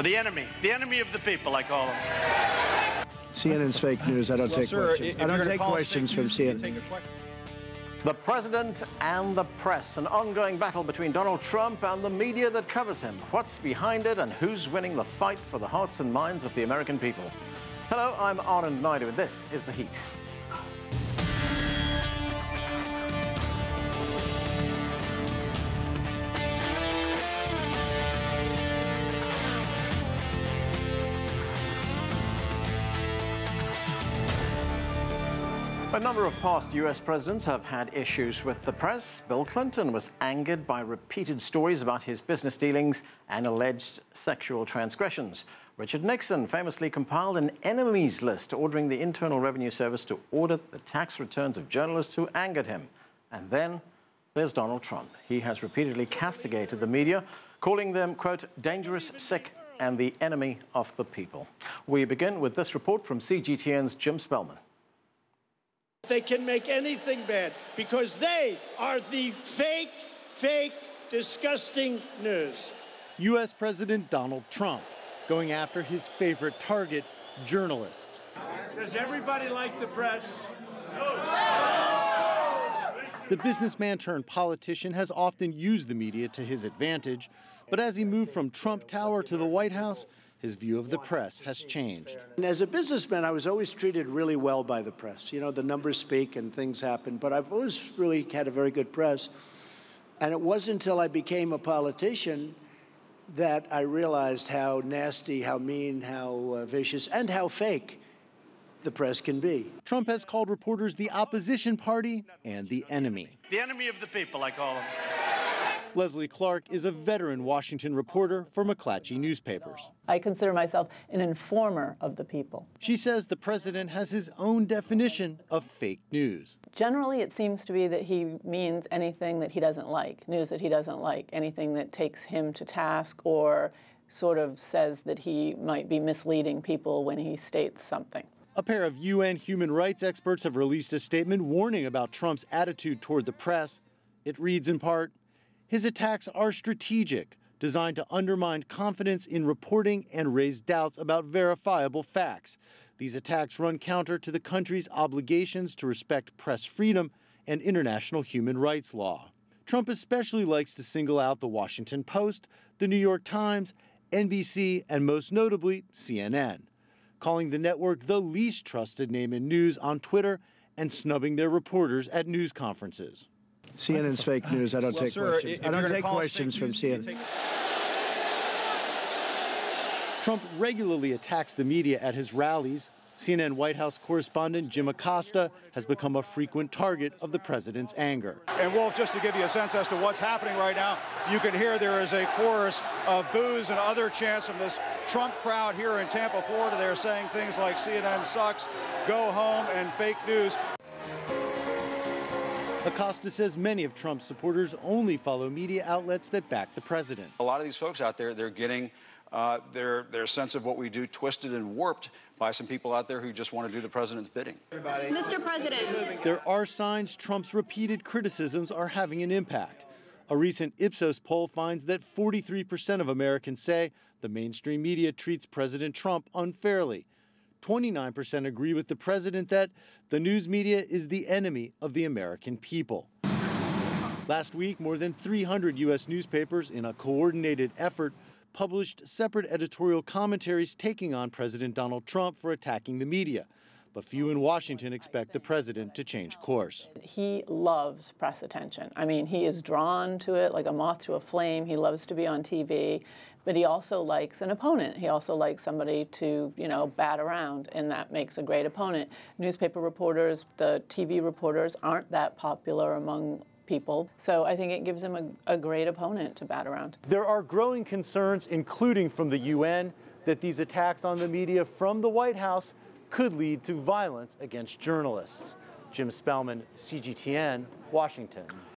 The enemy of the people, I call him. CNN's fake news. I don't take questions. I don't take questions from CNN. The president and the press, an ongoing battle between Donald Trump and the media that covers him. What's behind it and who's winning the fight for the hearts and minds of the American people? Hello, I'm Anand Naidu, and this is The Heat. A number of past U.S. presidents have had issues with the press. Bill Clinton was angered by repeated stories about his business dealings and alleged sexual transgressions. Richard Nixon famously compiled an enemies list, ordering the Internal Revenue Service to audit the tax returns of journalists who angered him. And then there's Donald Trump. He has repeatedly castigated the media, calling them, quote, dangerous, sick, and the enemy of the people. We begin with this report from CGTN's Jim Spellman. They can make anything bad because they are the fake, disgusting news. U.S. President Donald Trump going after his favorite target, journalists. Does everybody like the press? The businessman turned politician has often used the media to his advantage, but as he moved from Trump Tower to the White House, his view of the press has changed. And as a businessman, I was always treated really well by the press. You know, the numbers speak and things happen, but I've always really had a very good press. And it wasn't until I became a politician that I realized how nasty, how mean, how vicious, and how fake the press can be. Trump has called reporters the opposition party and the enemy. The enemy of the people, I call him. Leslie Clark is a veteran Washington reporter for McClatchy newspapers. I consider myself an informer of the people. She says the president has his own definition of fake news. Generally, it seems to be that he means anything that he doesn't like, news that he doesn't like, anything that takes him to task or sort of says that he might be misleading people when he states something. A pair of UN human rights experts have released a statement warning about Trump's attitude toward the press. It reads in part, his attacks are strategic, designed to undermine confidence in reporting and raise doubts about verifiable facts. These attacks run counter to the country's obligations to respect press freedom and international human rights law. Trump especially likes to single out the Washington Post, the New York Times, NBC, and most notably, CNN, calling the network the least trusted name in news on Twitter and snubbing their reporters at news conferences. CNN's fake news. I don't take questions. I don't take questions from CNN. Trump regularly attacks the media at his rallies. CNN White House correspondent Jim Acosta has become a frequent target of the president's anger. And Wolf, just to give you a sense as to what's happening right now, you can hear there is a chorus of boos and other chants from this Trump crowd here in Tampa, Florida. They're saying things like CNN sucks, go home, and fake news. Acosta says many of Trump's supporters only follow media outlets that back the president. A lot of these folks out there, they're getting their sense of what we do twisted and warped by some people out there who just want to do the president's bidding. Mr. President. There are signs Trump's repeated criticisms are having an impact. A recent Ipsos poll finds that 43% of Americans say the mainstream media treats President Trump unfairly. 29% agree with the president that the news media is the enemy of the American people. Last week, more than 300 U.S. newspapers, in a coordinated effort, published separate editorial commentaries taking on President Donald Trump for attacking the media. But few in Washington expect the president to change course. He loves press attention. I mean, he is drawn to it like a moth to a flame. He loves to be on TV, but he also likes an opponent. He also likes somebody to, bat around, and that makes a great opponent. Newspaper reporters, the TV reporters aren't that popular among people, so I think it gives him a great opponent to bat around. There are growing concerns, including from the UN, that these attacks on the media from the White House could lead to violence against journalists. Jim Spellman, CGTN, Washington.